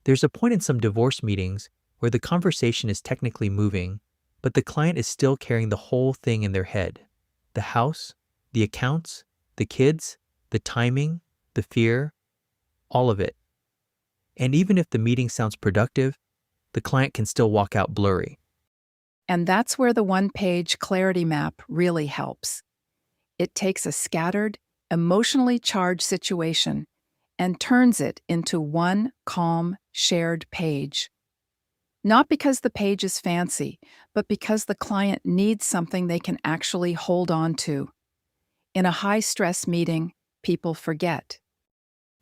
There's a point in some divorce meetings where the conversation is technically moving, but the client is still carrying the whole thing in their head. The house, the accounts, the kids, the timing, the fear, all of it. And even if the meeting sounds productive, the client can still walk out blurry. And that's where the one-page clarity map really helps. It takes a scattered, emotionally charged situation and turns it into one calm, shared page. Not because the page is fancy, but because the client needs something they can actually hold on to. In a high-stress meeting, people forget.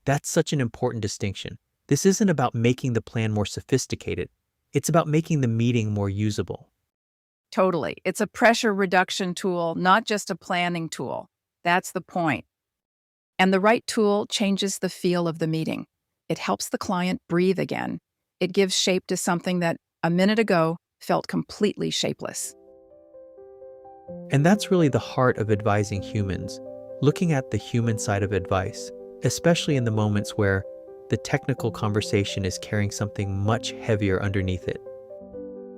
That's such an important distinction. This isn't about making the plan more sophisticated. It's about making the meeting more usable. Totally. It's a pressure reduction tool, not just a planning tool. That's the point. And the right tool changes the feel of the meeting. It helps the client breathe again. It gives shape to something that, a minute ago, felt completely shapeless. And that's really the heart of advising humans, looking at the human side of advice, especially in the moments where the technical conversation is carrying something much heavier underneath it.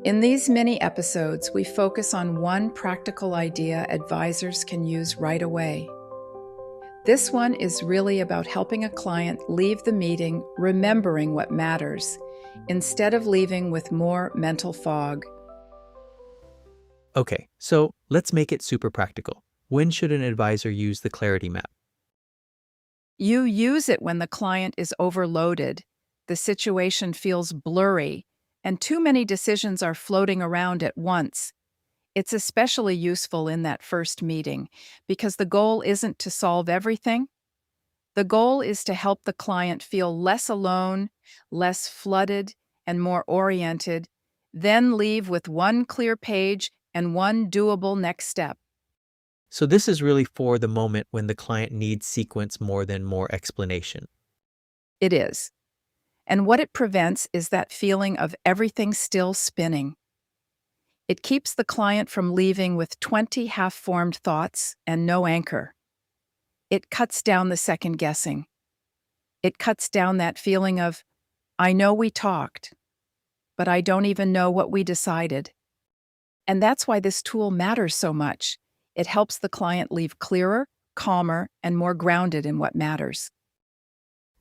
In these mini episodes, we focus on one practical idea advisors can use right away. This one is really about helping a client leave the meeting remembering what matters, instead of leaving with more mental fog. Okay, so let's make it super practical. When should an advisor use the clarity map? You use it when the client is overloaded, the situation feels blurry, and too many decisions are floating around at once. It's especially useful in that first meeting because the goal isn't to solve everything. The goal is to help the client feel less alone, less flooded, and more oriented, then leave with one clear page and one doable next step. So this is really for the moment when the client needs sequence more than more explanation. It is. And what it prevents is that feeling of everything still spinning. It keeps the client from leaving with 20 half-formed thoughts and no anchor. It cuts down the second guessing. It cuts down that feeling of, I know we talked, but I don't even know what we decided. And that's why this tool matters so much. It helps the client leave clearer, calmer, and more grounded in what matters.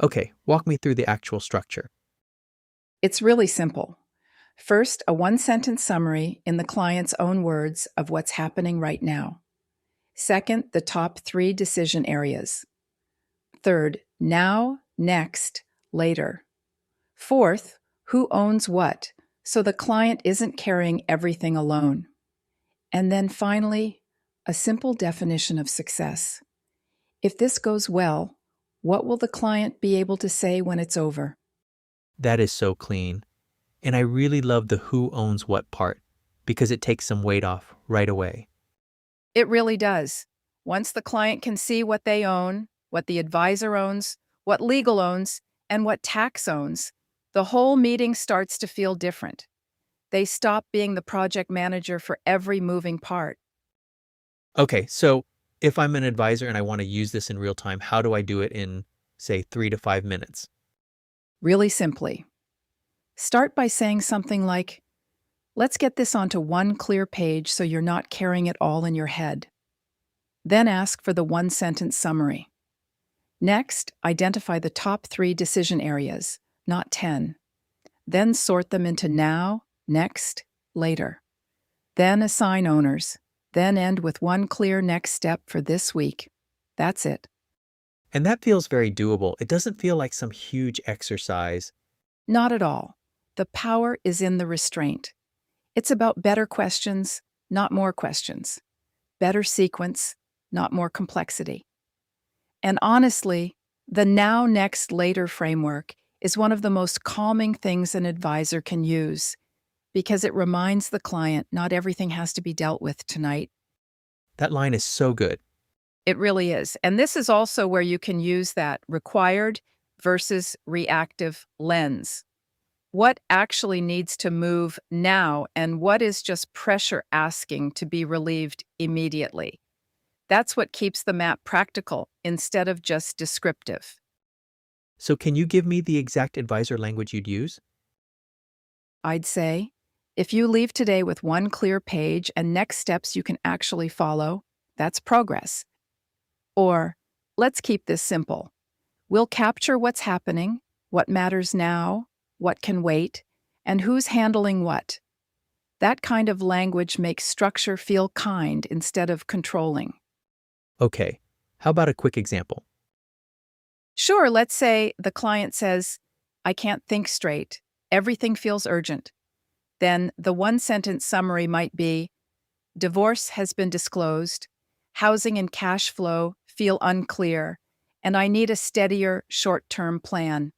Okay, walk me through the actual structure. It's really simple. First, a one-sentence summary in the client's own words of what's happening right now. Second, the top 3 decision areas. Third, now, next, later. Fourth, who owns what, so the client isn't carrying everything alone. And then finally, a simple definition of success. If this goes well, what will the client be able to say when it's over? That is so clean. And I really love the who owns what part because it takes some weight off right away. It really does. Once the client can see what they own, what the advisor owns, what legal owns, and what tax owns, the whole meeting starts to feel different. They stop being the project manager for every moving part. Okay, so if I'm an advisor and I want to use this in real time, how do I do it in, say, 3 to 5 minutes? Really simply. Start by saying something like, let's get this onto one clear page so you're not carrying it all in your head. Then ask for the one-sentence summary. Next, identify the top 3 decision areas, not 10. Then sort them into now, next, later. Then assign owners. Then end with one clear next step for this week. That's it. And that feels very doable. It doesn't feel like some huge exercise. Not at all. The power is in the restraint. It's about better questions, not more questions. Better sequence, not more complexity. And honestly, the now, next, later framework is one of the most calming things an advisor can use because it reminds the client not everything has to be dealt with tonight. That line is so good. It really is. And this is also where you can use that required versus reactive lens. What actually needs to move now and what is just pressure asking to be relieved immediately? That's what keeps the map practical instead of just descriptive. So can you give me the exact advisor language you'd use? I'd say, if you leave today with one clear page and next steps you can actually follow, that's progress. Or, let's keep this simple. We'll capture what's happening, what matters now, what can wait, and who's handling what. That kind of language makes structure feel kind instead of controlling. Okay, how about a quick example? Sure, let's say the client says, I can't think straight. Everything feels urgent. Then the one-sentence summary might be, divorce has been disclosed, housing and cash flow feel unclear, and I need a steadier short-term plan.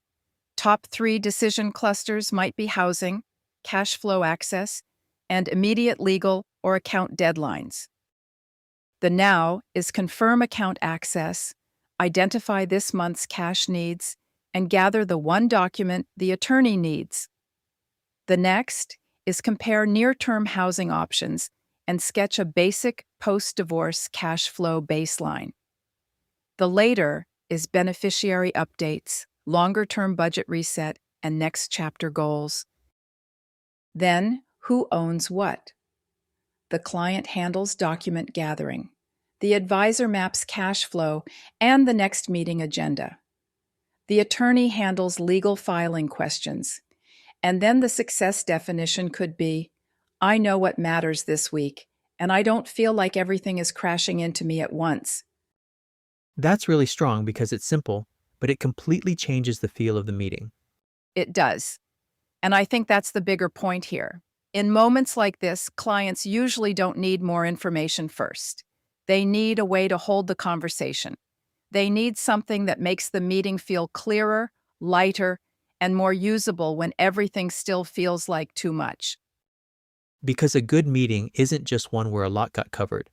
Top 3 decision clusters might be housing, cash flow access, and immediate legal or account deadlines. The now is confirm account access, identify this month's cash needs, and gather the one document the attorney needs. The next is compare near-term housing options and sketch a basic post-divorce cash flow baseline. The later is beneficiary updates, longer-term budget reset, and next chapter goals. Then, who owns what? The client handles document gathering. The advisor maps cash flow and the next meeting agenda. The attorney handles legal filing questions. And then the success definition could be, I know what matters this week, and I don't feel like everything is crashing into me at once. That's really strong because it's simple, but it completely changes the feel of the meeting. It does. And I think that's the bigger point here. In moments like this, clients usually don't need more information first. They need a way to hold the conversation. They need something that makes the meeting feel clearer, lighter, and more usable when everything still feels like too much. Because a good meeting isn't just one where a lot got covered.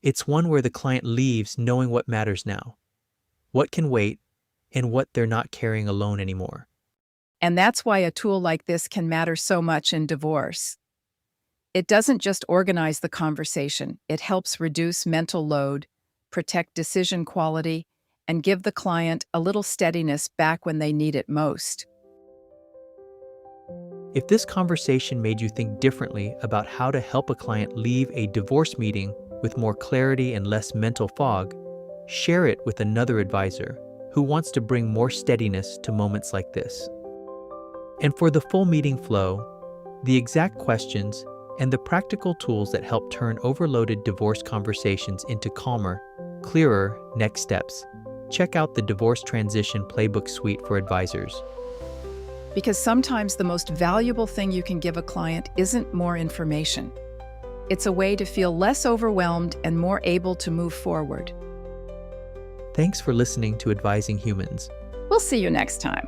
It's one where the client leaves knowing what matters now, what can wait, and what they're not carrying alone anymore. And that's why a tool like this can matter so much in divorce. It doesn't just organize the conversation, it helps reduce mental load, protect decision quality, and give the client a little steadiness back when they need it most. If this conversation made you think differently about how to help a client leave a divorce meeting with more clarity and less mental fog, share it with another advisor who wants to bring more steadiness to moments like this. And for the full meeting flow, the exact questions, and the practical tools that help turn overloaded divorce conversations into calmer, clearer next steps, check out the Divorce Transition Playbook Suite for advisors. Because sometimes the most valuable thing you can give a client isn't more information. It's a way to feel less overwhelmed and more able to move forward. Thanks for listening to Advising Humans. We'll see you next time.